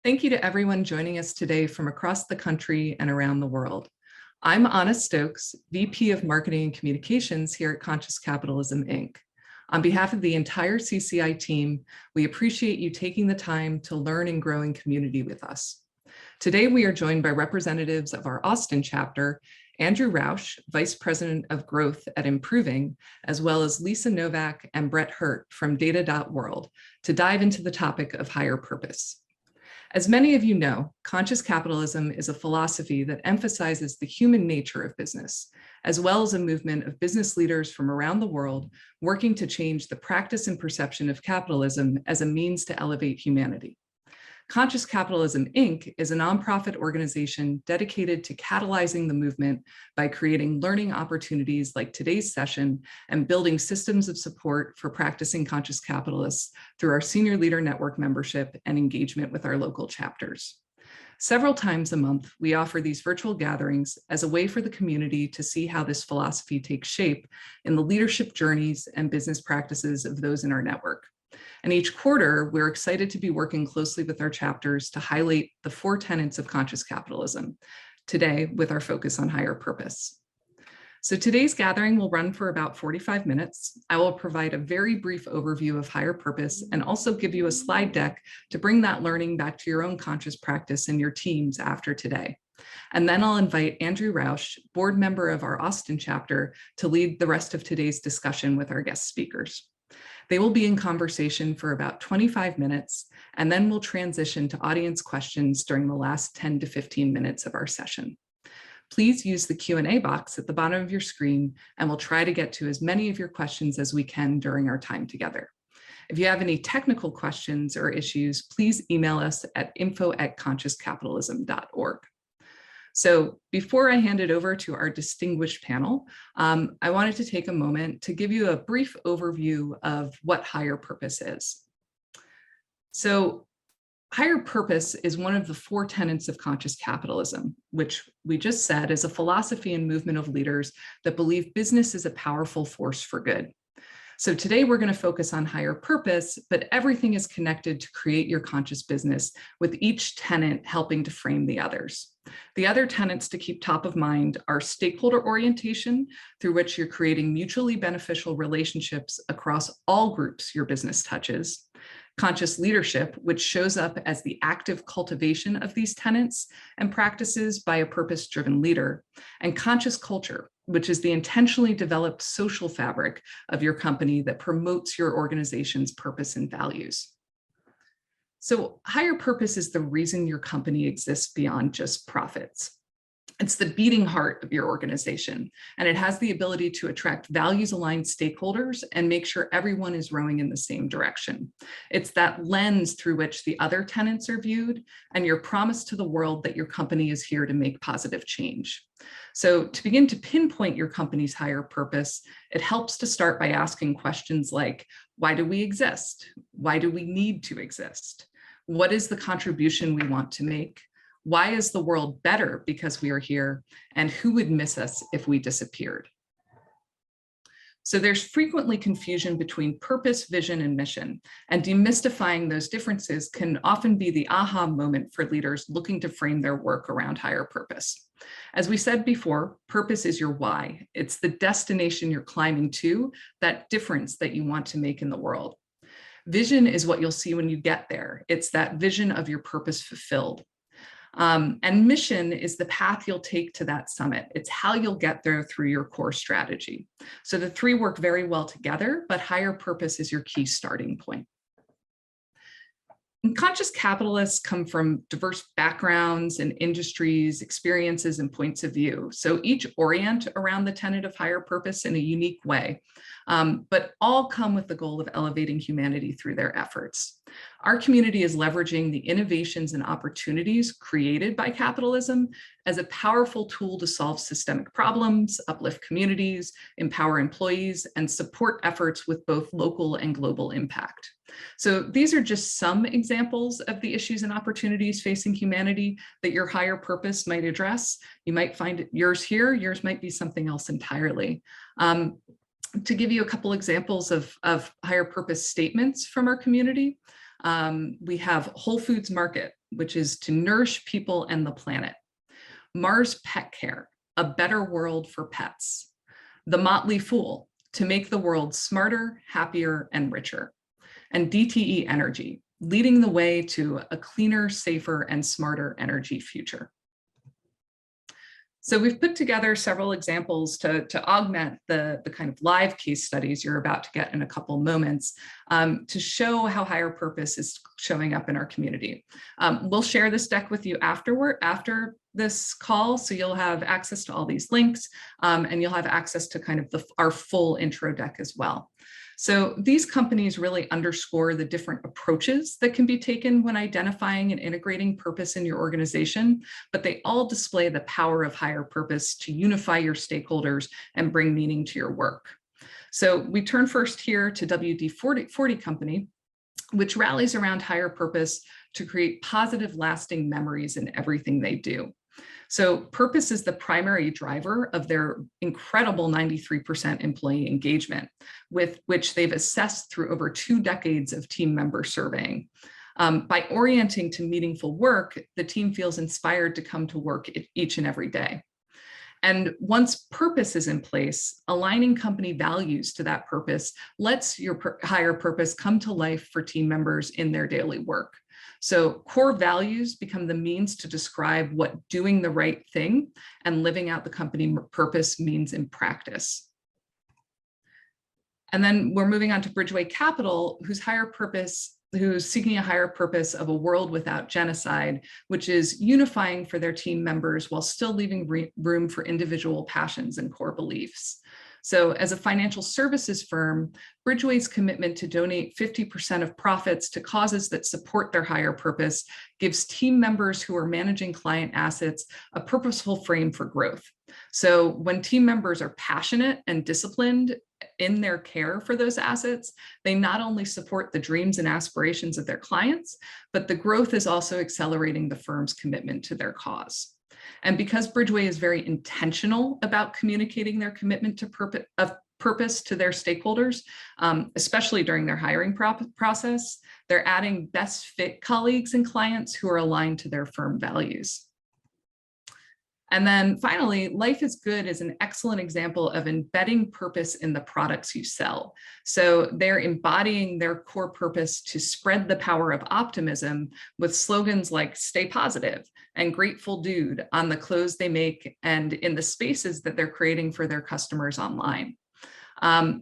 Thank you to everyone joining us today from across the country and around the world. I'm Anna Stokes, VP of Marketing and Communications here at Conscious Capitalism, Inc. On behalf of the entire CCI team, we appreciate you taking the time to learn and grow in community with us. Today, we are joined by representatives of our Austin chapter, Andrew Rauch, Vice President of Growth at Improving, as well as Lisa Novak and Brett Hurt from data.world to dive into the topic of higher purpose. As many of you know, conscious capitalism is a philosophy that emphasizes the human nature of business, as well as a movement of business leaders from around the world working to change the practice and perception of capitalism as a means to elevate humanity. Conscious Capitalism, Inc. is a nonprofit organization dedicated to catalyzing the movement by creating learning opportunities like today's session and building systems of support for practicing conscious capitalists through our Senior Leader Network membership and engagement with our local chapters. Several times a month, we offer these virtual gatherings as a way for the community to see how this philosophy takes shape in the leadership journeys and business practices of those in our network. And each quarter, we're excited to be working closely with our chapters to highlight the four tenets of conscious capitalism, today with our focus on higher purpose. So today's gathering will run for about 45 minutes. I will provide a very brief overview of higher purpose and also give you a slide deck to bring that learning back to your own conscious practice and your teams after today. And then I'll invite Andrew Rauch, board member of our Austin chapter, to lead the rest of today's discussion with our guest speakers. They will be in conversation for about 25 minutes, and then we'll transition to audience questions during the last 10 to 15 minutes of our session. Please use the Q&A box at the bottom of your screen, and we'll try to get to as many of your questions as we can during our time together. If you have any technical questions or issues, please email us at info@consciouscapitalism.org. So before I hand it over to our distinguished panel, I wanted to take a moment to give you a brief overview of what higher purpose is. So higher purpose is one of the four tenets of conscious capitalism, which we just said is a philosophy and movement of leaders that believe business is a powerful force for good. So today we're going to focus on higher purpose, but everything is connected to create your conscious business, with each tenet helping to frame the others. The other tenets to keep top of mind are stakeholder orientation, through which you're creating mutually beneficial relationships across all groups your business touches. Conscious leadership, which shows up as the active cultivation of these tenets and practices by a purpose-driven leader. And conscious culture, which is the intentionally developed social fabric of your company that promotes your organization's purpose and values. So higher purpose is the reason your company exists beyond just profits. It's the beating heart of your organization, and it has the ability to attract values-aligned stakeholders and make sure everyone is rowing in the same direction. It's that lens through which the other tenets are viewed and your promise to the world that your company is here to make positive change. So to begin to pinpoint your company's higher purpose, it helps to start by asking questions like, why do we exist? Why do we need to exist? What is the contribution we want to make? Why is the world better because we are here? And who would miss us if we disappeared? So there's frequently confusion between purpose, vision, and mission, and demystifying those differences can often be the aha moment for leaders looking to frame their work around higher purpose. As we said before, purpose is your why. It's the destination you're climbing to, that difference that you want to make in the world. Vision is what you'll see when you get there. It's that vision of your purpose fulfilled. And mission is the path you'll take to that summit. It's how you'll get there through your core strategy. So the three work very well together, but higher purpose is your key starting point. And conscious capitalists come from diverse backgrounds and industries, experiences, and points of view. So each orient around the tenet of higher purpose in a unique way, but all come with the goal of elevating humanity through their efforts. Our community is leveraging the innovations and opportunities created by capitalism as a powerful tool to solve systemic problems, uplift communities, empower employees, and support efforts with both local and global impact. So these are just some examples of the issues and opportunities facing humanity that your higher purpose might address. You might find yours here, yours might be something else entirely. To give you a couple examples of higher purpose statements from our community, We have Whole Foods Market, which is to nourish people and the planet. Mars Pet Care, a better world for pets. The Motley Fool, to make the world smarter, happier, and richer. And DTE Energy, leading the way to a cleaner, safer, and smarter energy future. So we've put together several examples to augment the kind of live case studies you're about to get in a couple moments to show how higher purpose is showing up in our community. We'll share this deck with you after this call, so you'll have access to all these links and you'll have access to kind of our full intro deck as well. So these companies really underscore the different approaches that can be taken when identifying and integrating purpose in your organization, but they all display the power of higher purpose to unify your stakeholders and bring meaning to your work. So we turn first here to WD-40 Company, which rallies around higher purpose to create positive, lasting memories in everything they do. So purpose is the primary driver of their incredible 93% employee engagement, with which they've assessed through over 2 decades of team member surveying. By orienting to meaningful work, the team feels inspired to come to work each and every day. And once purpose is in place, aligning company values to that purpose lets your higher purpose come to life for team members in their daily work. So core values become the means to describe what doing the right thing and living out the company purpose means in practice. And then we're moving on to Bridgeway Capital, who's seeking a higher purpose of a world without genocide, which is unifying for their team members while still leaving room for individual passions and core beliefs. So as a financial services firm, Bridgeway's commitment to donate 50% of profits to causes that support their higher purpose gives team members who are managing client assets a purposeful frame for growth. So when team members are passionate and disciplined in their care for those assets, they not only support the dreams and aspirations of their clients, but the growth is also accelerating the firm's commitment to their cause. And because Bridgeway is very intentional about communicating their commitment to purpose to their stakeholders, especially during their hiring process, they're adding best fit colleagues and clients who are aligned to their firm values. And then finally, Life is Good is an excellent example of embedding purpose in the products you sell. So they're embodying their core purpose to spread the power of optimism with slogans like "Stay Positive" and "Grateful Dude" on the clothes they make and in the spaces that they're creating for their customers online.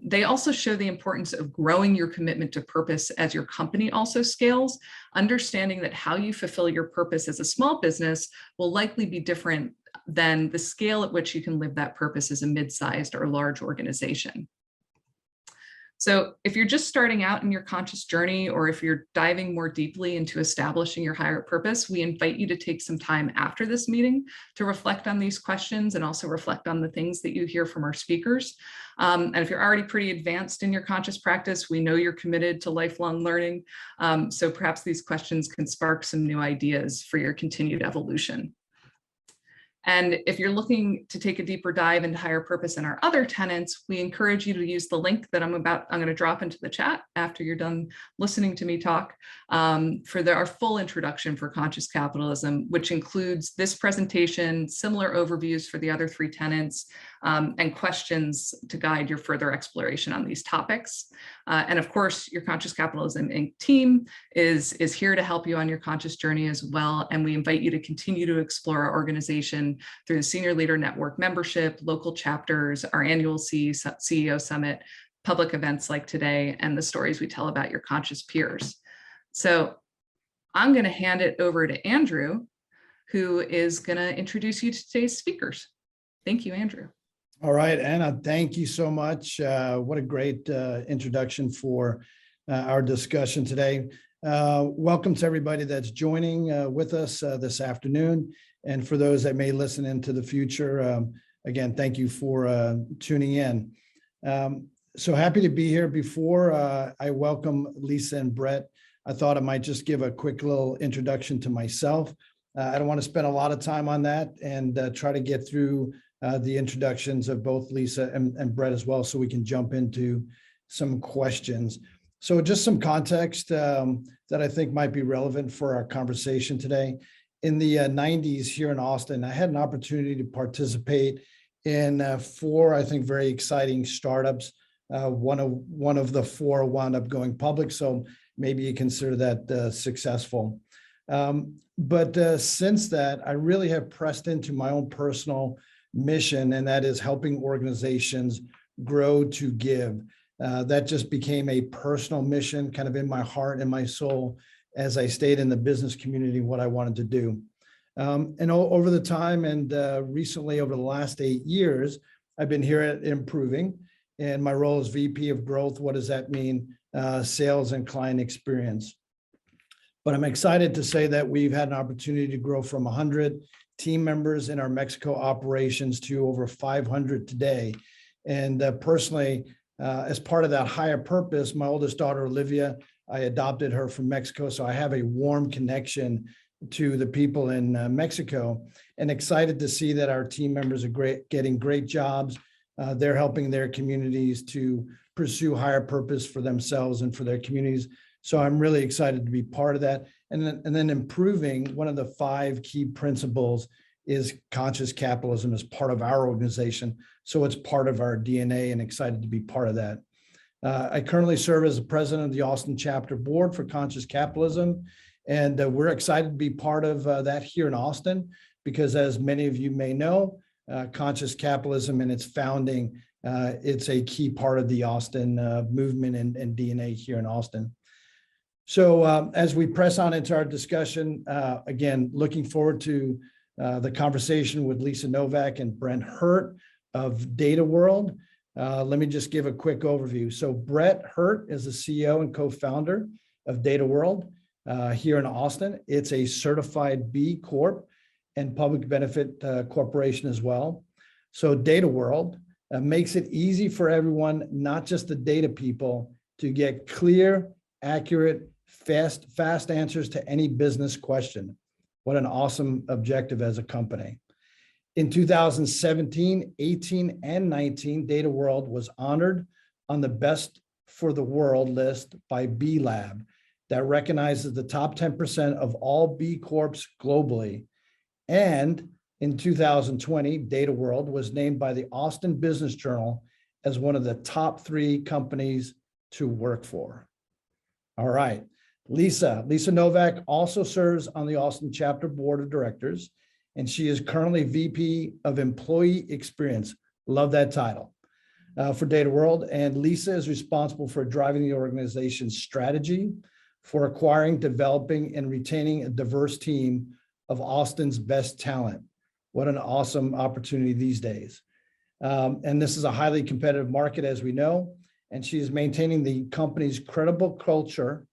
They also show the importance of growing your commitment to purpose as your company also scales, understanding that how you fulfill your purpose as a small business will likely be different than the scale at which you can live that purpose as a mid-sized or large organization. So if you're just starting out in your conscious journey, or if you're diving more deeply into establishing your higher purpose, we invite you to take some time after this meeting to reflect on these questions and also reflect on the things that you hear from our speakers. And if you're already pretty advanced in your conscious practice, we know you're committed to lifelong learning. So perhaps these questions can spark some new ideas for your continued evolution. And if you're looking to take a deeper dive into higher purpose and our other tenets, we encourage you to use the link that I'm going to drop into the chat after you're done listening to me talk for our full introduction for conscious capitalism, which includes this presentation, similar overviews for the other 3 tenets, and questions to guide your further exploration on these topics. And of course, your Conscious Capitalism Inc. team is here to help you on your conscious journey as well. And we invite you to continue to explore our organization through the Senior Leader Network membership, local chapters, our annual CEO Summit, public events like today, and the stories we tell about your conscious peers. So I'm going to hand it over to Andrew, who is going to introduce you to today's speakers. Thank you, Andrew. All right, Anna, thank you so much. What a great introduction for our discussion today. Welcome to everybody that's joining with us this afternoon. And for those that may listen into the future, again, thank you for tuning in. So happy to be here. Before I welcome Lisa and Brett, I thought I might just give a quick little introduction to myself. I don't want to spend a lot of time on that and try to get through the introductions of both Lisa and Brett as well, so we can jump into some questions. So just some context that I think might be relevant for our conversation today. In the 90s here in Austin, I had an opportunity to participate in four, I think, very exciting startups. One of the four wound up going public, so maybe you consider that successful. But since that, I really have pressed into my own personal mission, and that is helping organizations grow to give. That just became a personal mission kind of in my heart and my soul as I stayed in the business community, what I wanted to do. And over the time and recently over the last 8 years, I've been here at Improving, and my role is VP of Growth. What does that mean? Sales and client experience. But I'm excited to say that we've had an opportunity to grow from 100 team members in our Mexico operations to over 500 today. And personally, as part of that higher purpose, my oldest daughter, Olivia, I adopted her from Mexico. So I have a warm connection to the people in Mexico, and excited to see that our team members are getting great jobs. They're helping their communities to pursue higher purpose for themselves and for their communities. So I'm really excited to be part of that. And then Improving, one of the 5 key principles is conscious capitalism as part of our organization. So it's part of our DNA, and excited to be part of that. I currently serve as the president of the Austin chapter board for Conscious Capitalism. And we're excited to be part of that here in Austin, because as many of you may know, Conscious Capitalism and its founding, it's a key part of the Austin movement and DNA here in Austin. So as we press on into our discussion, again, looking forward to the conversation with Lisa Novak and Brent Hurt of data.world. Let me just give a quick overview. So Brett Hurt is the CEO and co-founder of data.world here in Austin. It's a certified B Corp and public benefit corporation as well. So data.world makes it easy for everyone, not just the data people, to get clear, accurate, fast answers to any business question. What an awesome objective as a company. In 2017, 18, and 19, data.world was honored on the Best for the World list by B Lab that recognizes the top 10% of all B Corps globally. And in 2020, data.world was named by the Austin Business Journal as one of the top 3 companies to work for. All right. Lisa Novak also serves on the Austin chapter board of directors, and she is currently VP of Employee Experience. Love that title for data.world. And Lisa is responsible for driving the organization's strategy for acquiring, developing, and retaining a diverse team of Austin's best talent. What an awesome opportunity these days. And this is a highly competitive market, as we know, and she is maintaining the company's credible culture.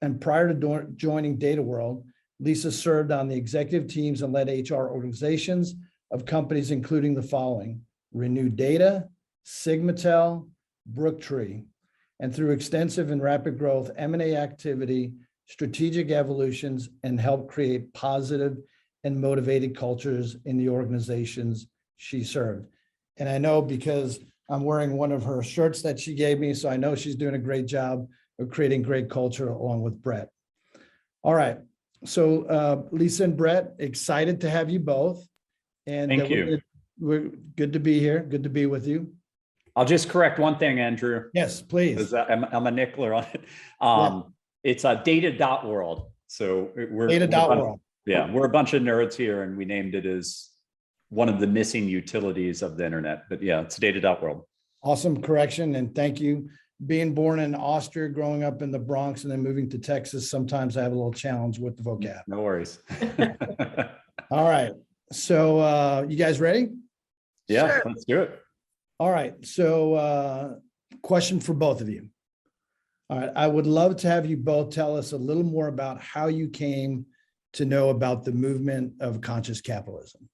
And prior to joining data.world, Lisa served on the executive teams and led HR organizations of companies including the following: Renew Data, Sigmatel, Brooktree, and through extensive and rapid growth, M&A activity, strategic evolutions, and help create positive and motivated cultures in the organizations she served. And I know because I'm wearing one of her shirts that she gave me, so I know she's doing a great job of creating great culture along with Brett. All right. So Lisa and Brett, excited to have you both. And thank you. We're good to be here. Good to be with you. I'll just correct one thing, Andrew. Yes, please. I'm a nickler on it. Yeah. It's data.world. So we're data.world. Yeah, we're a bunch of nerds here, and we named it as one of the missing utilities of the internet. But yeah, it's data.world. Awesome correction, and thank you. Being born in Austria, growing up in the Bronx, and then moving to Texas, sometimes I have a little challenge with the vocab. No worries. All right. So you guys ready? Yeah, Sure. Let's do it. All right. So question for both of you. All right. I would love to have you both tell us a little more about how you came to know about the movement of conscious capitalism.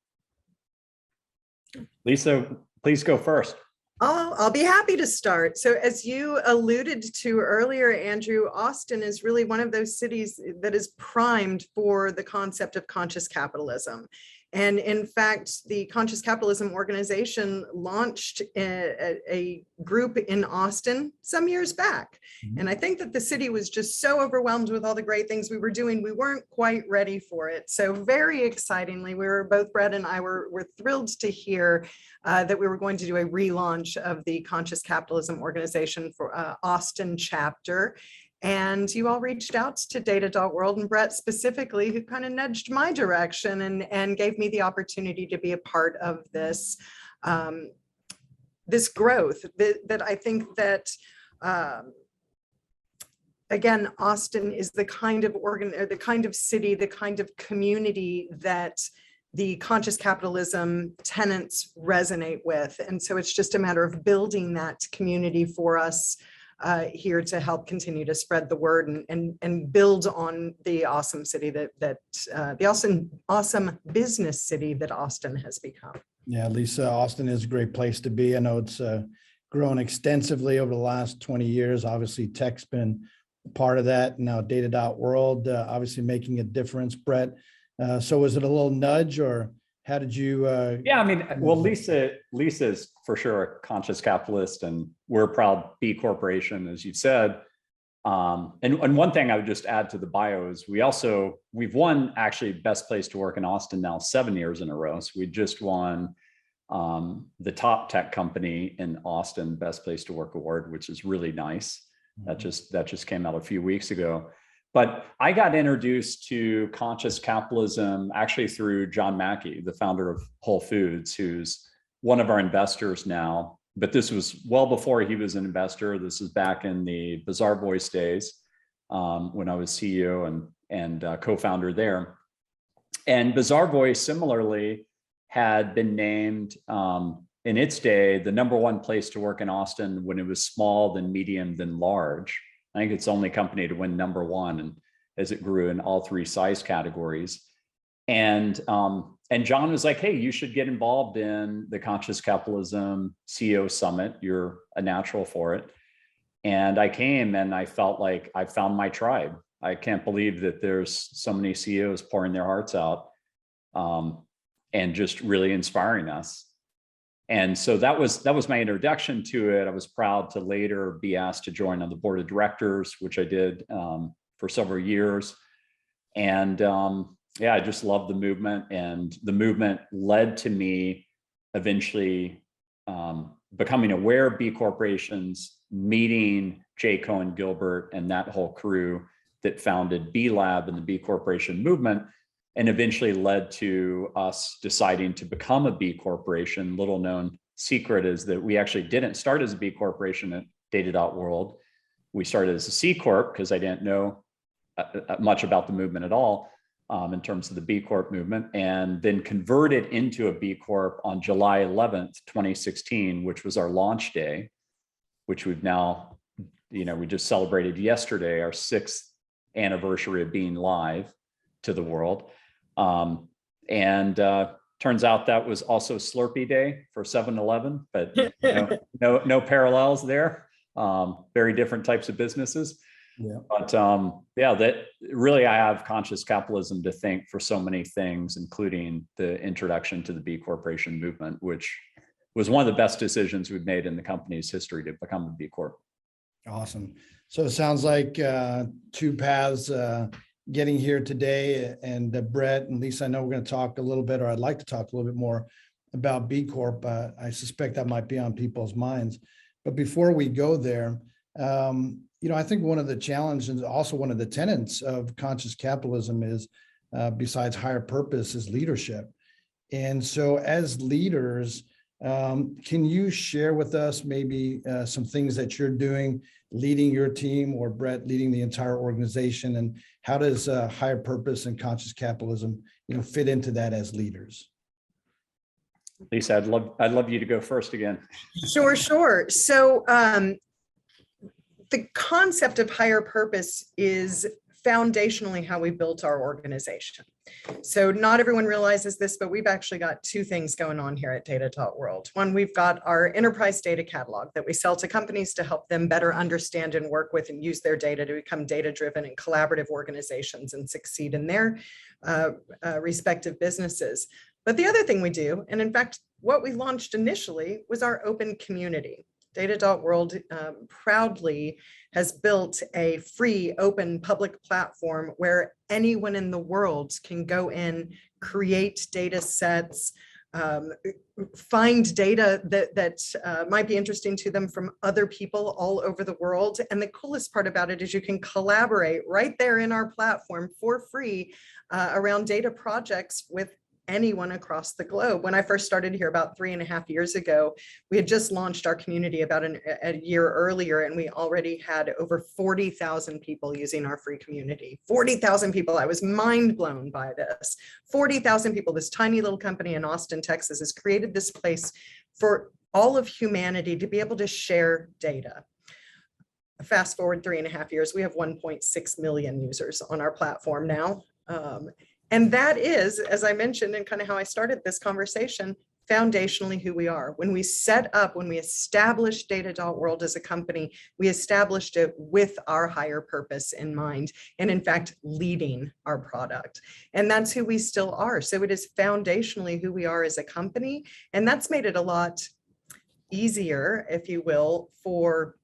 Lisa, please go first. I'll be happy to start. So as you alluded to earlier, Andrew, Austin is really one of those cities that is primed for the concept of conscious capitalism. And in fact, the Conscious Capitalism organization launched a group in Austin some years back. And I think that the city was just so overwhelmed with all the great things we were doing, we weren't quite ready for it. So very excitingly, both Brett and I were thrilled to hear that we were going to do a relaunch of the Conscious Capitalism organization for Austin chapter. And you all reached out to data.world, and Brett specifically, who kind of nudged my direction and gave me the opportunity to be a part of this, this growth that I think that, again, Austin is the kind of the kind of city, the kind of community that the conscious capitalism tenets resonate with. And so it's just a matter of building that community for us here to help continue to spread the word and build on the awesome city the awesome business city that Austin has become. Yeah, Lisa, Austin is a great place to be. I know it's grown extensively over the last 20 years. Obviously, tech's been part of that. Now, data.world, obviously making a difference. Brett, so was it a little nudge, or how did you? Yeah, I mean, well, Lisa is for sure a conscious capitalist, and we're a proud B corporation, as you said. And one thing I would just add to the bio is we've won actually best place to work in Austin now 7 years in a row. So we just won the top tech company in Austin best place to work award, which is really nice. That just came out a few weeks ago. But I got introduced to conscious capitalism actually through John Mackey, the founder of Whole Foods, who's one of our investors now. But this was well before he was an investor. This is back in the Bazaar Boys days when I was CEO and co-founder there. And Bazaar Boys similarly had been named in its day the #1 place to work in Austin when it was small, then medium, then large. I think it's the only company to win #1, and as it grew in all 3 size categories. And John was like, hey, you should get involved in the Conscious Capitalism CEO Summit. You're a natural for it. And I came and I felt like I found my tribe. I can't believe that there's so many CEOs pouring their hearts out and just really inspiring us. And so that was my introduction to it. I was proud to later be asked to join on the board of directors, which I did for several years. And yeah, I just loved the movement, and the movement led to me eventually becoming aware of B corporations, meeting Jay Cohen Gilbert and that whole crew that founded B Lab and the B Corporation movement, and eventually led to us deciding to become a B corporation. Little known secret is that we actually didn't start as a B corporation at data.world. We started as a C Corp because I didn't know much about the movement at all in terms of the B Corp movement, and then converted into a B Corp on July 11th, 2016, which was our launch day, which we've now, we just celebrated yesterday, our 6th anniversary of being live to the world. Turns out that was also Slurpee Day for 7-Eleven, but no parallels there. Very different types of businesses. Yeah. But yeah, that really, I have conscious capitalism to thank for so many things, including the introduction to the B Corporation movement, which was one of the best decisions we've made in the company's history to become a B Corp. Awesome. So it sounds like 2 paths getting here today. And Brett and Lisa, I know we're going to talk a little bit, or I'd like to talk a little bit more about B Corp. I suspect that might be on people's minds. But before we go there, I think one of the challenges, and also one of the tenets of conscious capitalism is, besides higher purpose, is leadership. And so as leaders, can you share with us maybe some things that you're doing, leading your team, or Brett leading the entire organization, and how does higher purpose and conscious capitalism, fit into that as leaders? Lisa, I'd love you to go first again. Sure. So the concept of higher purpose is foundationally how we built our organization. So not everyone realizes this, but we've actually got 2 things going on here at data.world. One, we've got our enterprise data catalog that we sell to companies to help them better understand and work with and use their data to become data-driven and collaborative organizations and succeed in their respective businesses. But the other thing we do, and in fact, what we launched initially was our open community. Data.world proudly has built a free, open, public platform where anyone in the world can go in, create data sets, find data that might be interesting to them from other people all over the world. And the coolest part about it is you can collaborate right there in our platform for free around data projects with anyone across the globe. When I first started here about 3.5 years ago, we had just launched our community about a year earlier, and we already had over 40,000 people using our free community. 40,000 people. I was mind blown by this. 40,000 people. This tiny little company in Austin, Texas, has created this place for all of humanity to be able to share data. Fast forward 3.5 years, we have 1.6 million users on our platform now. And that is, as I mentioned, and kind of how I started this conversation, foundationally who we are. When we established data.world as a company, we established it with our higher purpose in mind, and in fact, leading our product. And that's who we still are. So it is foundationally who we are as a company. And that's made it a lot easier, if you will, for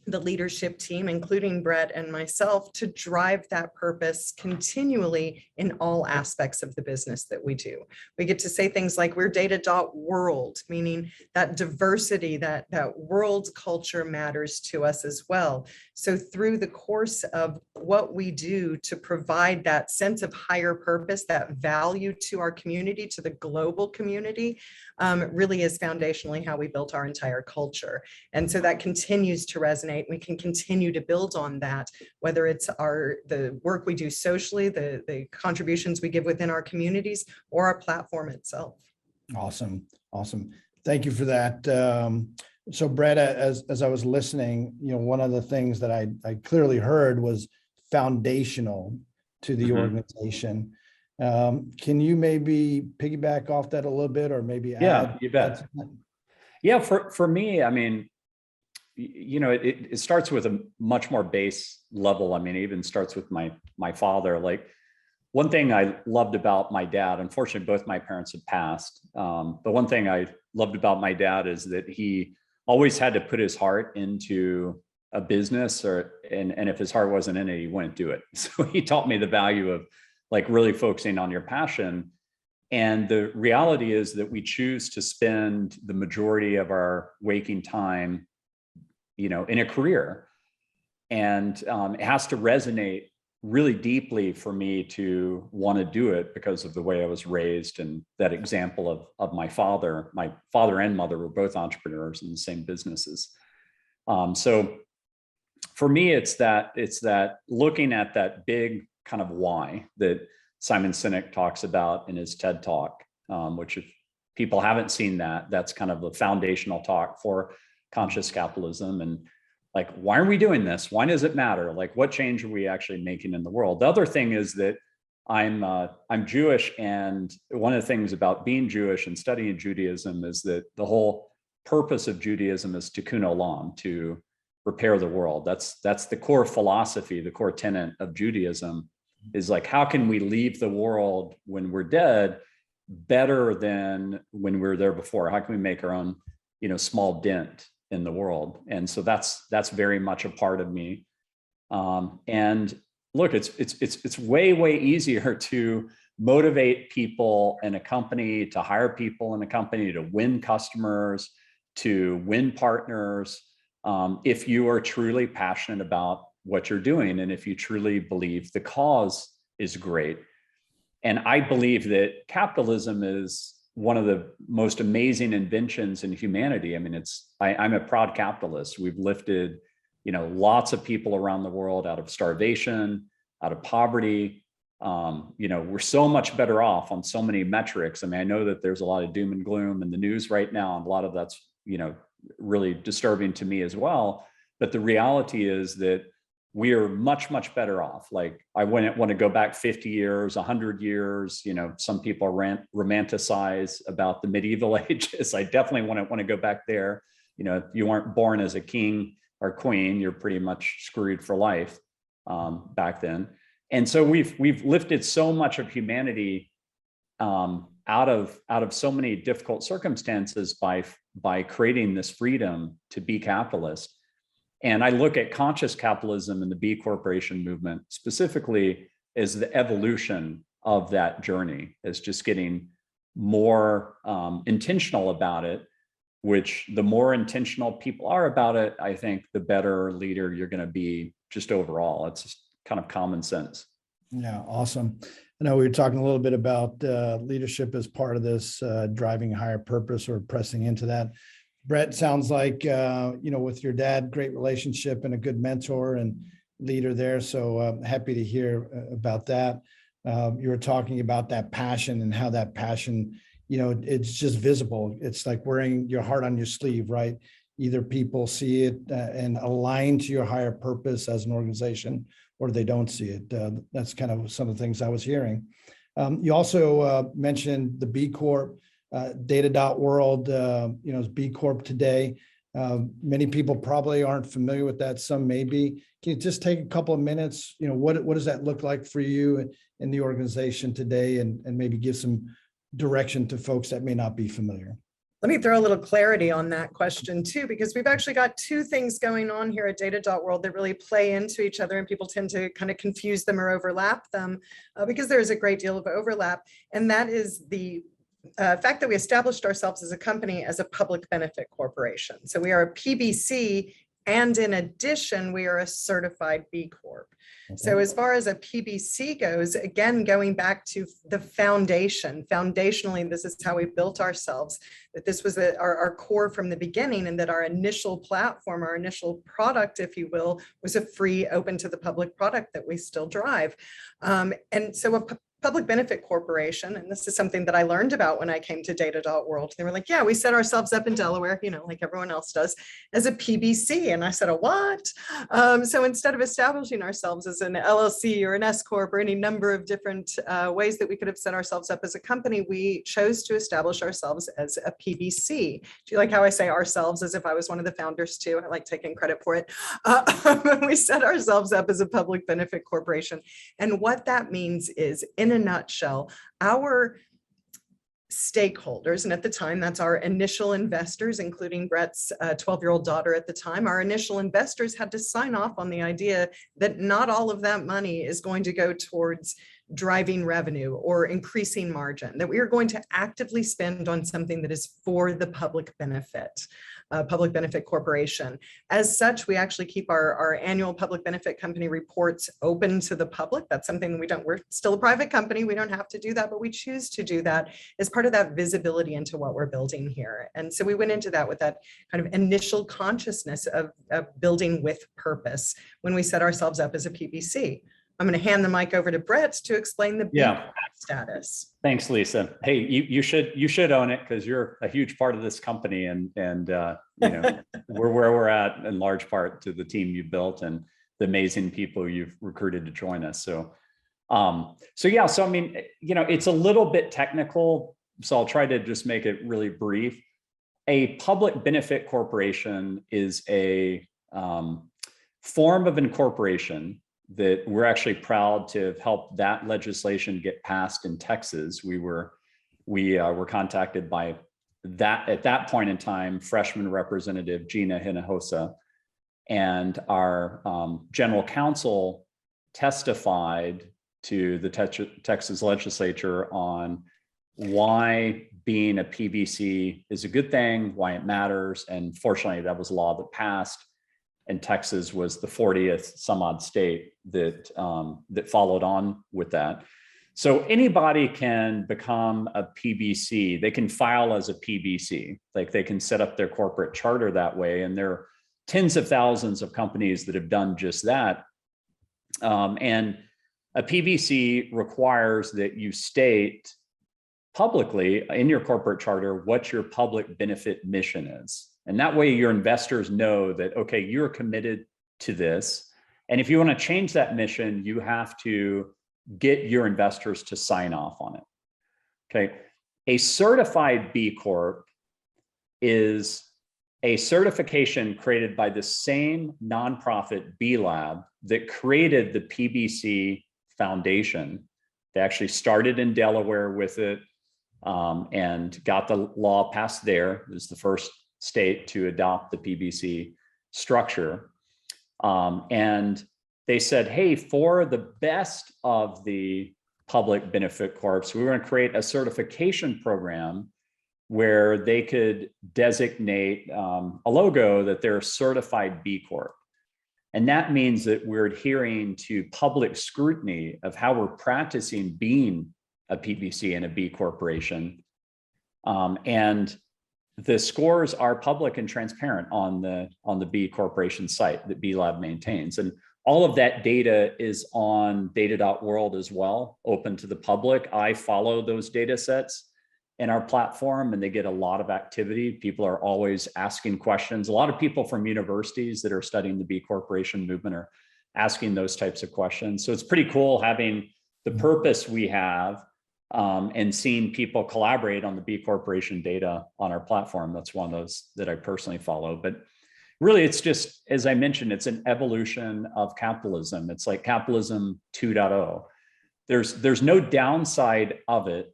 the leadership team, including Brett and myself, to drive that purpose continually in all aspects of the business that we do. We get to say things like we're data.world, meaning that diversity, that world culture matters to us as well. So through the course of what we do to provide that sense of higher purpose, that value to our community, to the global community, really is foundationally how we built our entire culture. And so that continues to resonate. We can continue to build on that, whether it's the work we do socially, the contributions we give within our communities, or our platform itself. Awesome. Thank you for that. So Brett, as I was listening, one of the things that I clearly heard was foundational to the organization. Can you maybe piggyback off that a little bit, or maybe add? Yeah, you bet. Yeah, for me, I mean, it starts with a much more base level. I mean, it even starts with my father. Like, one thing I loved about my dad, unfortunately, both my parents had passed. But one thing I loved about my dad is that he always had to put his heart into a business, and if his heart wasn't in it, he wouldn't do it. So he taught me the value of like really focusing on your passion. And the reality is that we choose to spend the majority of our waking time, in a career. And it has to resonate really deeply for me to want to do it because of the way I was raised and that example of my father. My father and mother were both entrepreneurs in the same businesses. So for me, it's that looking at that big kind of why that Simon Sinek talks about in his TED Talk, which if people haven't seen that's kind of the foundational talk for conscious capitalism. And like, why are we doing this? Why does it matter? Like, what change are we actually making in the world? The other thing is that I'm Jewish, and one of the things about being Jewish and studying Judaism is that the whole purpose of Judaism is tikkun olam, to repair the world. That's the core philosophy, the core tenet of Judaism, is like, how can we leave the world when we're dead better than when we were there before? How can we make our own, small dent in the world? And so that's very much a part of me. And look, it's way easier to motivate people in a company, to hire people in a company, to win customers, to win partners, if you are truly passionate about what you're doing, and if you truly believe the cause is great. And I believe that capitalism is one of the most amazing inventions in humanity. I mean, I'm a proud capitalist. We've lifted, lots of people around the world out of starvation, out of poverty. We're so much better off on so many metrics. I mean, I know that there's a lot of doom and gloom in the news right now, and a lot of that's, really disturbing to me as well. But the reality is that we are much better off. Like, I wouldn't want to go back 50 years, 100 years. Some people romanticize about the medieval ages. I definitely want to go back there. If you weren't born as a king or queen, you're pretty much screwed for life back then. And so we've lifted so much of humanity out of so many difficult circumstances by creating this freedom to be capitalist. And I look at conscious capitalism and the B Corporation movement specifically as the evolution of that journey, as just getting more intentional about it, which the more intentional people are about it, I think the better leader you're going to be just overall. It's just kind of common sense. Yeah, awesome. I know we were talking a little bit about leadership as part of this, driving higher purpose or pressing into that. Brett, sounds like, with your dad, great relationship and a good mentor and leader there. So happy to hear about that. You were talking about that passion and how that passion, it's just visible. It's like wearing your heart on your sleeve, right? Either people see it and align to your higher purpose as an organization, or they don't see it. That's kind of some of the things I was hearing. You also mentioned the B Corp, data.world, is B Corp today. Many people probably aren't familiar with that. Some may be. Can you just take a couple of minutes? What does that look like for you in the organization today, and maybe give some direction to folks that may not be familiar? Let me throw a little clarity on that question too, because we've actually got two things going on here at data.world that really play into each other, and people tend to kind of confuse them or overlap them because there is a great deal of overlap. And that is the fact that we established ourselves as a company as a public benefit corporation. So we are a PBC, and in addition, we are a certified B Corp. Okay. So as far as a PBC goes, again, going back to the foundation, foundationally, this is how we built ourselves, that this was our core from the beginning, and that our initial platform, our initial product, if you will, was a free, open to the public product that we still drive. And so a public benefit corporation, and this is something that I learned about when I came to data.world. They were like, yeah, we set ourselves up in Delaware, like everyone else does, as a PBC. And I said, a what? So instead of establishing ourselves as an LLC or an S Corp or any number of different ways that we could have set ourselves up as a company, we chose to establish ourselves as a PBC. Do you like how I say ourselves as if I was one of the founders too? I like taking credit for it. We set ourselves up as a public benefit corporation. And what that means is, in a nutshell, our stakeholders, and at the time, that's our initial investors, including Brett's 12-year-old daughter at the time, our initial investors had to sign off on the idea that not all of that money is going to go towards driving revenue or increasing margin, that we are going to actively spend on something that is for the public benefit. Public benefit corporation. As such, we actually keep our annual public benefit company reports open to the public. That's something we're still a private company. We don't have to do that, but we choose to do that as part of that visibility into what we're building here. And so we went into that with that kind of initial consciousness of building with purpose when we set ourselves up as a PBC. I'm going to hand the mic over to Brett to explain the B status. Thanks, Lisa. Hey, you should own it, because you're a huge part of this company, and we're where we're at in large part to the team you built and the amazing people you've recruited to join us. So I mean, it's a little bit technical, so I'll try to just make it really brief. A public benefit corporation is a form of incorporation that we're actually proud to have helped that legislation get passed in Texas. We were contacted by that, at that point in time, freshman representative Gina Hinojosa, and our general counsel testified to the Texas legislature on why being a PBC is a good thing, why it matters. And fortunately, that was a law that passed. And Texas was the 40th some odd state that followed on with that. So anybody can become a PBC. They can file as a PBC. Like, they can set up their corporate charter that way. And there are tens of thousands of companies that have done just that. And a PBC requires that you state publicly in your corporate charter what your public benefit mission is. And that way your investors know that, okay, you're committed to this. And if you want to change that mission, you have to get your investors to sign off on it. Okay. A certified B Corp is a certification created by the same nonprofit B Lab that created the PBC Foundation. They actually started in Delaware with it. and got the law passed there. It was the first state to adopt the PBC structure. And they said, hey, for the best of the public benefit corps, we were going to create a certification program where they could designate a logo that they're a certified B Corp. And that means that we're adhering to public scrutiny of how we're practicing being a PBC and a B corporation. And the scores are public and transparent on the B corporation site that B Lab maintains. And all of that data is on data.world as well, open to the public. I follow those data sets in our platform, and they get a lot of activity. People are always asking questions. A lot of people from universities that are studying the B Corporation movement are asking those types of questions. So it's pretty cool having the purpose we have and seeing people collaborate on the B Corporation data on our platform. That's one of those that I personally follow. But really, it's just, as I mentioned, it's an evolution of capitalism. It's like capitalism 2.0. There's no downside of it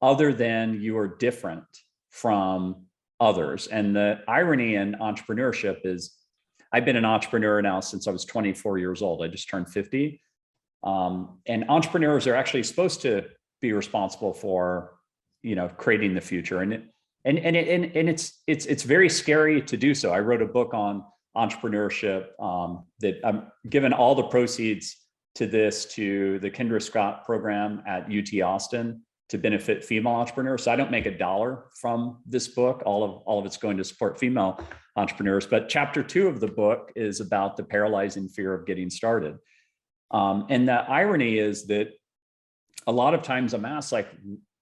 other than you are different from others. And the irony in entrepreneurship is, I've been an entrepreneur now since I was 24 years old. I just turned 50. And entrepreneurs are actually supposed to be responsible for, creating the future. And it's very scary to do so. I wrote a book on entrepreneurship that I'm giving all the proceeds to the Kendra Scott program at UT Austin to benefit female entrepreneurs. So I don't make a dollar from this book. All of it's going to support female entrepreneurs. But chapter 2 of the book is about the paralyzing fear of getting started. And the irony is that a lot of times I'm asked, like,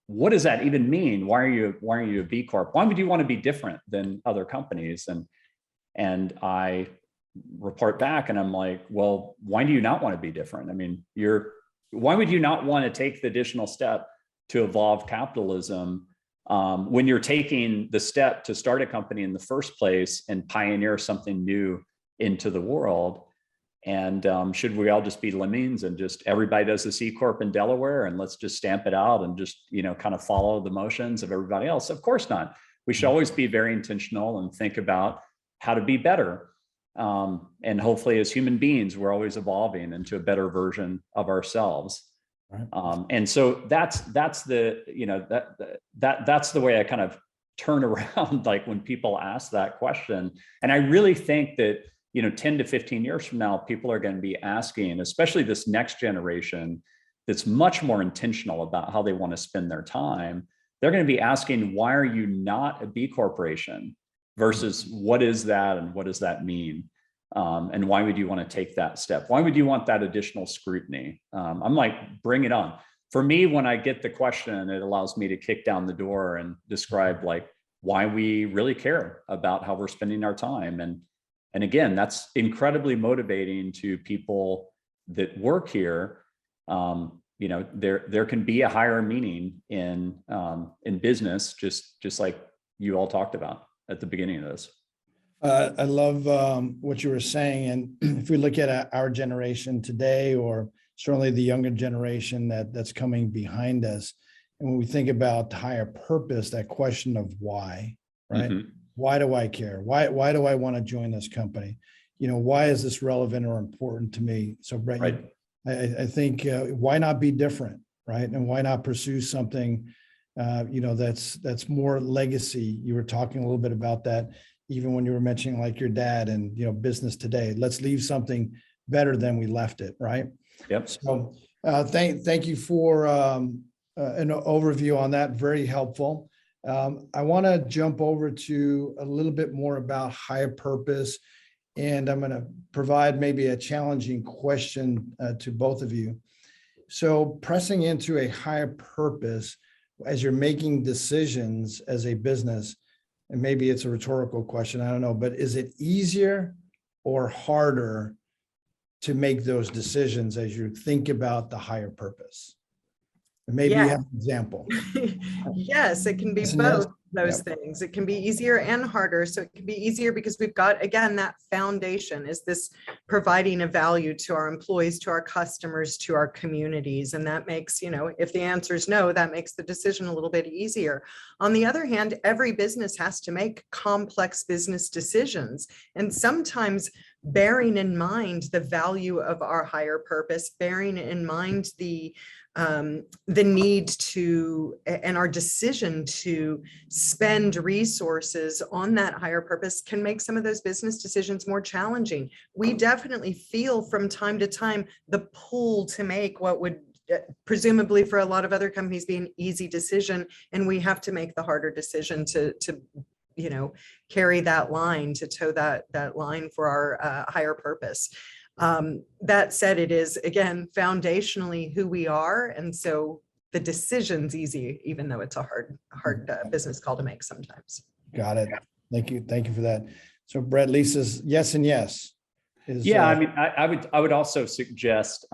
what does that even mean? Why are you a B Corp? Why would you want to be different than other companies? And I report back and I'm like, well, why do you not want to be different? I mean, why would you not want to take the additional step to evolve capitalism when you're taking the step to start a company in the first place and pioneer something new into the world? And should we all just be lemmings and just everybody does a C Corp in Delaware and let's just stamp it out and just, kind of follow the motions of everybody else? Of course not. We should always be very intentional and think about how to be better. And hopefully as human beings, we're always evolving into a better version of ourselves. Right. And so that's the way I kind of turn around, like when people ask that question. And I really think that, 10 to 15 years from now, people are going to be asking, especially this next generation that's much more intentional about how they want to spend their time. They're going to be asking, why are you not a B corporation versus what is that and what does that mean? And why would you want to take that step? Why would you want that additional scrutiny? I'm like, bring it on. For me, when I get the question, it allows me to kick down the door and describe like why we really care about how we're spending our time. And again, that's incredibly motivating to people that work here. There can be a higher meaning in business, just like you all talked about at the beginning of this. I love what you were saying. And if we look at our generation today, or certainly the younger generation that's coming behind us, and when we think about higher purpose, that question of why, right? Mm-hmm. Why do I care? Why do I want to join this company? Why is this relevant or important to me? So, Brett, right. I think why not be different, right? And why not pursue something, that's more legacy? You were talking a little bit about that, even when you were mentioning like your dad and, business today. Let's leave something better than we left it, right? Yep. So thank you for an overview on that. Very helpful. I want to jump over to a little bit more about higher purpose, and I'm going to provide maybe a challenging question to both of you. So pressing into a higher purpose as you're making decisions as a business, and maybe it's a rhetorical question, I don't know, but is it easier or harder to make those decisions as you think about the higher purpose? And maybe you have an example. Yes, it can be both. those things. It can be easier and harder. So it can be easier because we've got, again, that foundation. Is this providing a value to our employees, to our customers, to our communities? And that makes, if the answer is no, that makes the decision a little bit easier. On the other hand, every business has to make complex business decisions. And sometimes bearing in mind the value of our higher purpose, bearing in mind the need to, and our decision to spend resources on that higher purpose can make some of those business decisions more challenging. We definitely feel from time to time the pull to make what would presumably for a lot of other companies be an easy decision, and we have to make the harder decision to carry that line, to toe that line for our higher purpose. That said, it is, again, foundationally who we are. And so the decision's easy, even though it's a hard business call to make sometimes. Got it. Thank you. Thank you for that. So Brett, Lisa's yes and yes. I would also suggest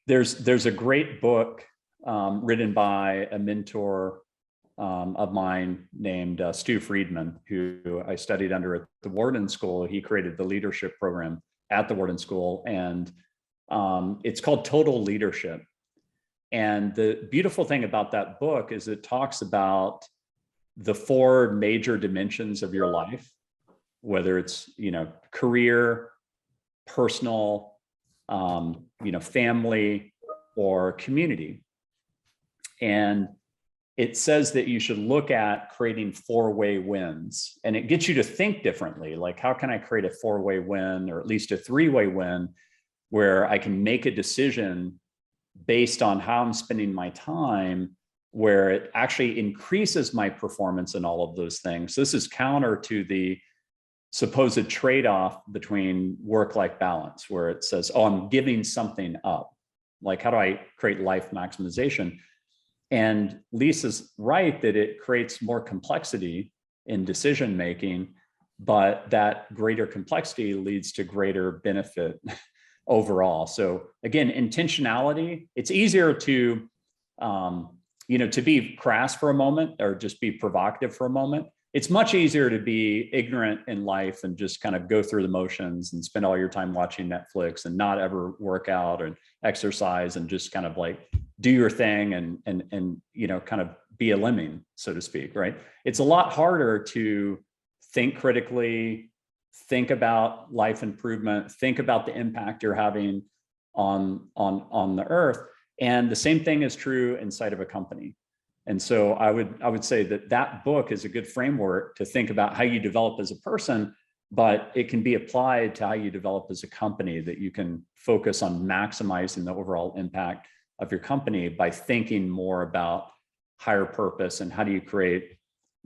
there's a great book written by a mentor of mine named Stu Friedman, who I studied under at the Wharton School. He created the leadership program at the Wharton School, and it's called Total Leadership. And the beautiful thing about that book is it talks about the four major dimensions of your life, whether it's, career, personal, family, or community. And it says that you should look at creating four-way wins, and it gets you to think differently. Like, how can I create a four-way win, or at least a three-way win, where I can make a decision based on how I'm spending my time, where it actually increases my performance in all of those things. This is counter to the supposed trade-off between work-life balance, where it says, oh, I'm giving something up. Like, how do I create life maximization? And Lisa's right that it creates more complexity in decision making, but that greater complexity leads to greater benefit overall. So again, intentionality. It's easier to, to be crass for a moment or just be provocative for a moment. It's much easier to be ignorant in life and just kind of go through the motions and spend all your time watching Netflix and not ever work out or exercise and just kind of like do your thing and kind of be a lemming, so to speak, right? It's a lot harder to think critically, think about life improvement, think about the impact you're having on the earth. And the same thing is true inside of a company. And so I would say that book is a good framework to think about how you develop as a person, but it can be applied to how you develop as a company, that you can focus on maximizing the overall impact of your company by thinking more about higher purpose and how do you create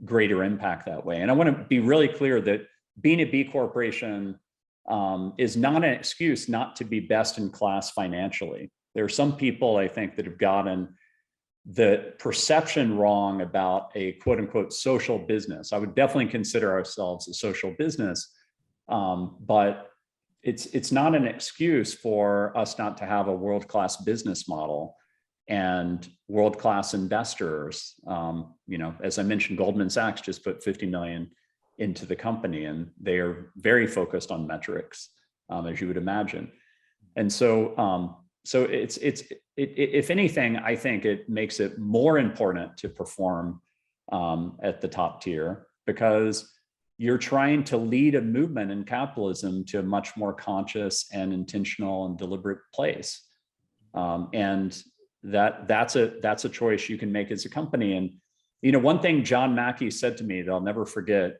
greater impact that way. And I want to be really clear that being a B corporation is not an excuse not to be best in class financially. There are some people, I think, that have gotten the perception wrong about a quote unquote social business. I would definitely consider ourselves a social business, but it's not an excuse for us not to have a world-class business model and world-class investors. As I mentioned, Goldman Sachs just put 50 million into the company, and they are very focused on metrics, as you would imagine. And so, if anything, I think it makes it more important to perform at the top tier, because you're trying to lead a movement in capitalism to a much more conscious and intentional and deliberate place. And that's a choice you can make as a company. And one thing John Mackey said to me that I'll never forget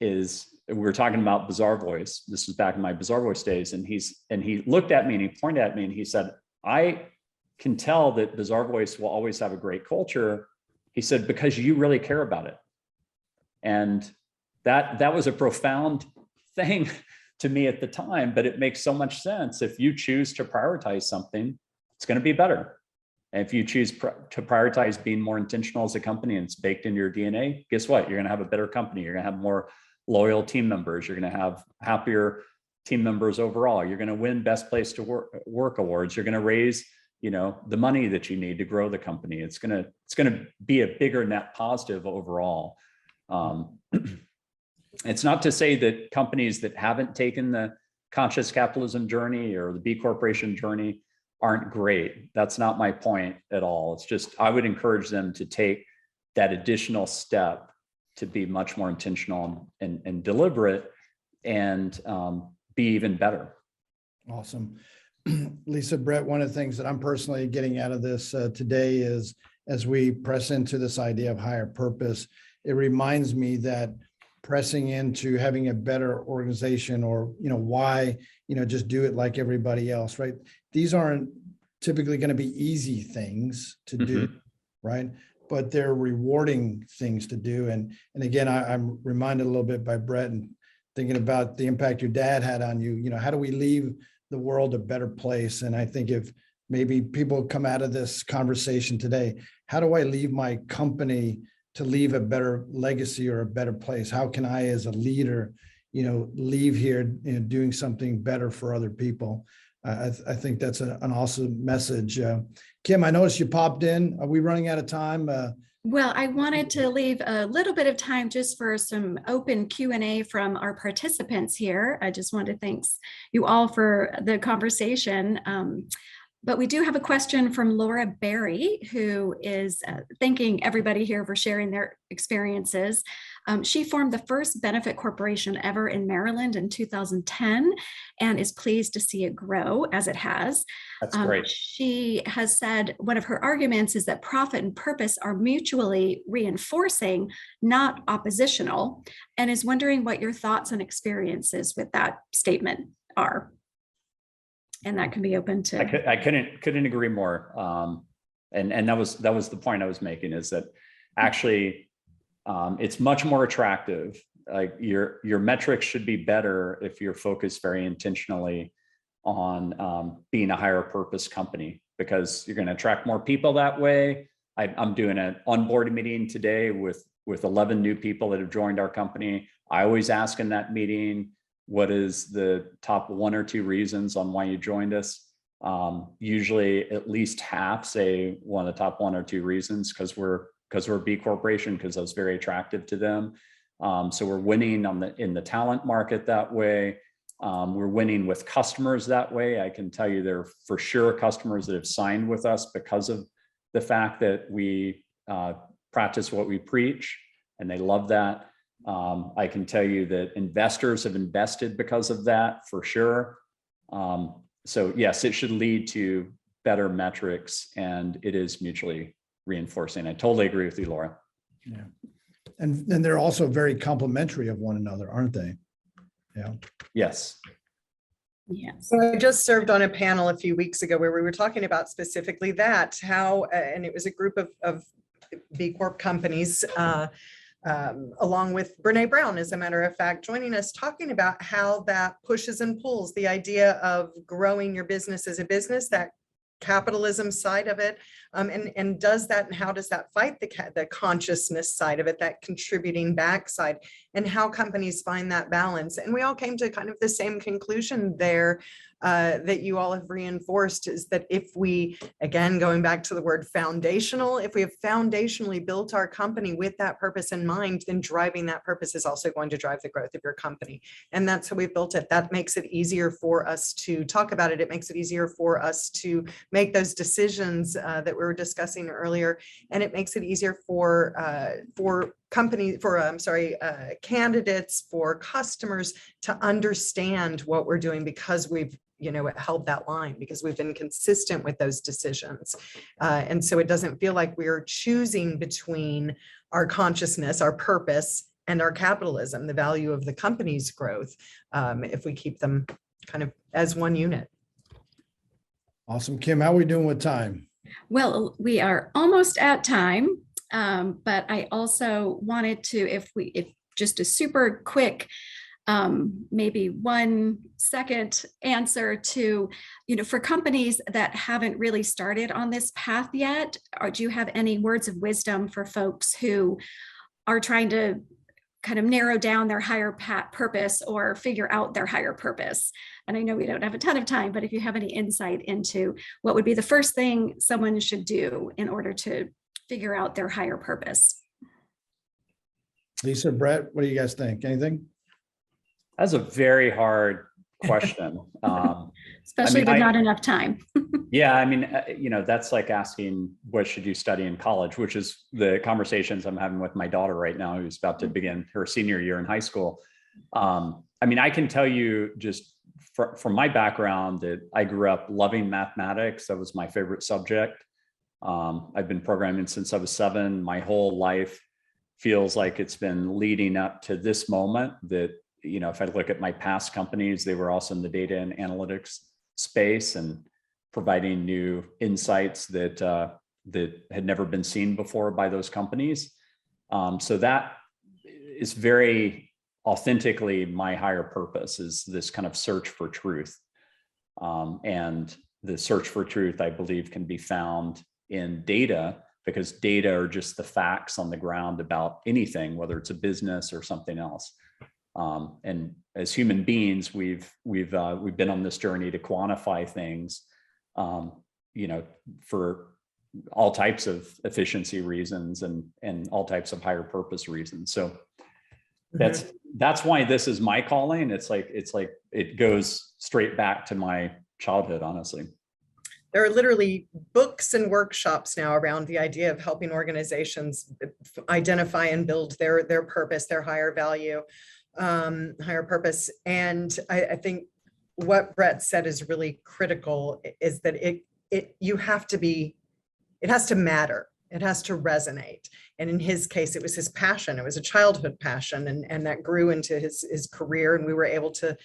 is, we were talking about Bizarre Voice. This was back in my Bizarre Voice days, and he looked at me and he pointed at me and he said, I can tell that Bizarre Voice will always have a great culture. He said, because you really care about it. And that was a profound thing to me at the time, but it makes so much sense. If you choose to prioritize something, it's going to be better. And if you choose to prioritize being more intentional as a company and it's baked into your DNA, guess what? You're going to have a better company. You're going to have more loyal team members. You're going to have happier team members overall. You're going to win Best Place to Work awards. You're going to raise the money that you need to grow the company. It's gonna be a bigger net positive overall. It's not to say that companies that haven't taken the conscious capitalism journey or the B Corporation journey aren't great. That's not my point at all. It's just, I would encourage them to take that additional step to be much more intentional and deliberate and be even better. Awesome. Lisa, Brett, one of the things that I'm personally getting out of this today is, as we press into this idea of higher purpose, it reminds me that pressing into having a better organization, or, why, just do it like everybody else, right? These aren't typically going to be easy things to do, right? But they're rewarding things to do. And again, I'm reminded a little bit by Brett, and thinking about the impact your dad had on you. How do we leave the world a better place? And I think if maybe people come out of this conversation today, how do I leave my company to leave a better legacy or a better place? How can I, as a leader, leave here, doing something better for other people? I think that's an awesome message. Kim, I noticed you popped in. Are we running out of time? Well, I wanted to leave a little bit of time just for some open Q&A from our participants here. I just want to thank you all for the conversation. But we do have a question from Laura Berry, who is thanking everybody here for sharing their experiences. She formed the first benefit corporation ever in Maryland in 2010 and is pleased to see it grow as it has. That's great. She has said one of her arguments is that profit and purpose are mutually reinforcing, not oppositional, and is wondering what your thoughts and experiences with that statement are. And that can be open to. I couldn't agree more. And that was the point I was making, is that actually it's much more attractive. Like your metrics should be better if you're focused very intentionally on being a higher purpose company, because you're going to attract more people that way. I'm doing an onboarding meeting today with 11 new people that have joined our company. I always ask in that meeting, what is the top 1 or 2 reasons on why you joined us? Usually at least half say one of the top 1 or 2 reasons because we're a B Corporation, because that's very attractive to them. So we're winning in the talent market that way. We're winning with customers that way. I can tell you there are for sure customers that have signed with us because of the fact that we practice what we preach, and they love that. I can tell you that investors have invested because of that, for sure. So yes, it should lead to better metrics, and it is mutually reinforcing. I totally agree with you, Laura. Yeah. And they're also very complementary of one another, aren't they? Yeah. Yes. Yes. So I just served on a panel a few weeks ago where we were talking about specifically that, how, and it was a group of B Corp companies, along with Brene Brown, as a matter of fact, joining us, talking about how that pushes and pulls the idea of growing your business as a business, that capitalism side of it, and does that, and how does that fight the consciousness side of it, that contributing back side, and how companies find that balance. And we all came to kind of the same conclusion there, that you all have reinforced, is that if we, again, going back to the word foundational, if we have foundationally built our company with that purpose in mind, then driving that purpose is also going to drive the growth of your company. And that's how we've built it. That makes it easier for us to talk about it. It makes it easier for us to make those decisions that we were discussing earlier. And it makes it easier for candidates, for customers to understand what we're doing, because we've held that line, because we've been consistent with those decisions. And so it doesn't feel like we're choosing between our consciousness, our purpose, and our capitalism, the value of the company's growth, if we keep them kind of as one unit. Awesome. Kim, how are we doing with time? Well, we are almost at time, but I also wanted to, if just a super quick, maybe 1 second answer to, for companies that haven't really started on this path yet, or do you have any words of wisdom for folks who are trying to kind of narrow down their higher purpose or figure out their higher purpose. And I know we don't have a ton of time, but if you have any insight into what would be the first thing someone should do in order to figure out their higher purpose. Lisa, Brett, what do you guys think? Anything? That's a very hard question. Especially with not enough time. Yeah, I mean, that's like asking what should you study in college, which is the conversations I'm having with my daughter right now, who's about to begin her senior year in high school. I mean, I can tell you just from my background that I grew up loving mathematics. That was my favorite subject. I've been programming since I was 7. My whole life feels like it's been leading up to this moment that, if I look at my past companies, they were also in the data and analytics space and providing new insights that had never been seen before by those companies. So that is very authentically my higher purpose, is this kind of search for truth. And the search for truth, I believe, can be found in data, because data are just the facts on the ground about anything, whether it's a business or something else. And as human beings, we've been on this journey to quantify things, for all types of efficiency reasons and all types of higher purpose reasons. So that's why this is my calling. It's like it goes straight back to my childhood, honestly. There are literally books and workshops now around the idea of helping organizations identify and build their purpose, their higher value, higher purpose. And I think what Brett said is really critical, is that it has to matter. It has to resonate. And in his case, it was his passion. It was a childhood passion, and that grew into his career. And we were able to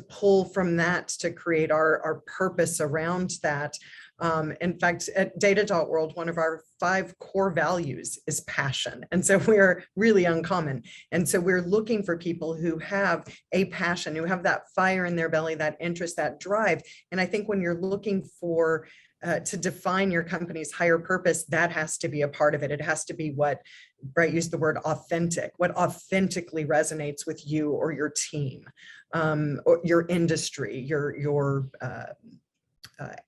pull from that to create our purpose around that. In fact, at data.world, one of our 5 core values is passion. And so we're really uncommon. And so we're looking for people who have a passion, who have that fire in their belly, that interest, that drive. And I think when you're looking for to define your company's higher purpose, that has to be a part of it. It has to be what Brett used the word authentic, what authentically resonates with you or your team, or your industry, your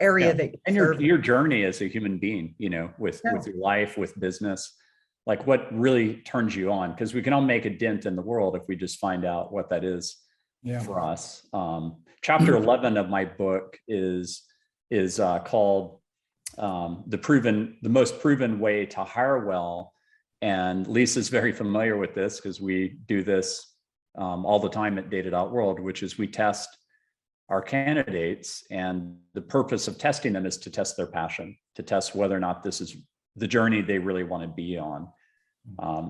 area that and your journey as a human being, with your life, with business, like what really turns you on, because we can all make a dent in the world if we just find out what that is for us. Chapter 11 of my book is called the most proven way to hire well. And Lisa's very familiar with this, because we do this all the time at data.world, which is we test our candidates, and the purpose of testing them is to test their passion, to test whether or not this is the journey they really want to be on.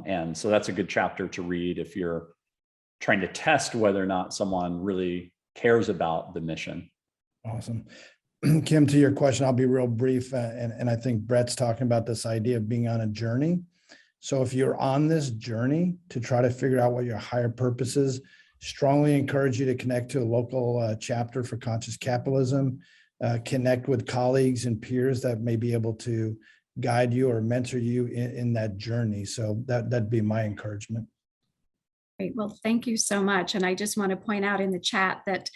And so that's a good chapter to read if you're trying to test whether or not someone really cares about the mission. Awesome. Kim, to your question, I'll be real brief. And I think Brett's talking about this idea of being on a journey. So if you're on this journey to try to figure out what your higher purpose is, strongly encourage you to connect to a local chapter for Conscious Capitalism, connect with colleagues and peers that may be able to guide you or mentor you in that journey. So that'd be my encouragement. Great. Well, thank you so much. And I just want to point out in the chat that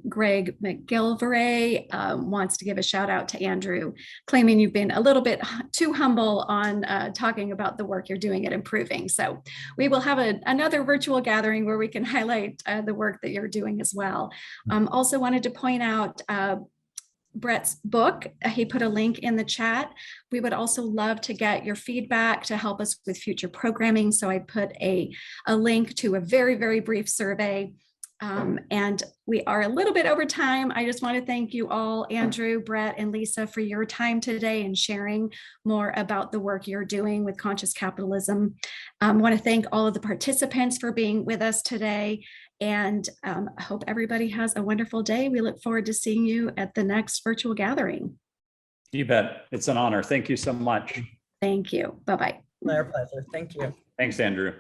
Greg McGilvray wants to give a shout out to Andrew, claiming you've been a little bit too humble on talking about the work you're doing at Improving. So we will have another virtual gathering where we can highlight the work that you're doing as well. Also wanted to point out Brett's book. He put a link in the chat. We would also love to get your feedback to help us with future programming. So I put a link to a very, very brief survey. And we are a little bit over time. I just want to thank you all, Andrew, Brett, and Lisa, for your time today and sharing more about the work you're doing with Conscious Capitalism. I want to thank all of the participants for being with us today. And I hope everybody has a wonderful day. We look forward to seeing you at the next virtual gathering. You bet. It's an honor. Thank you so much. Thank you. Bye-bye. My pleasure. Thank you. Thanks, Andrew.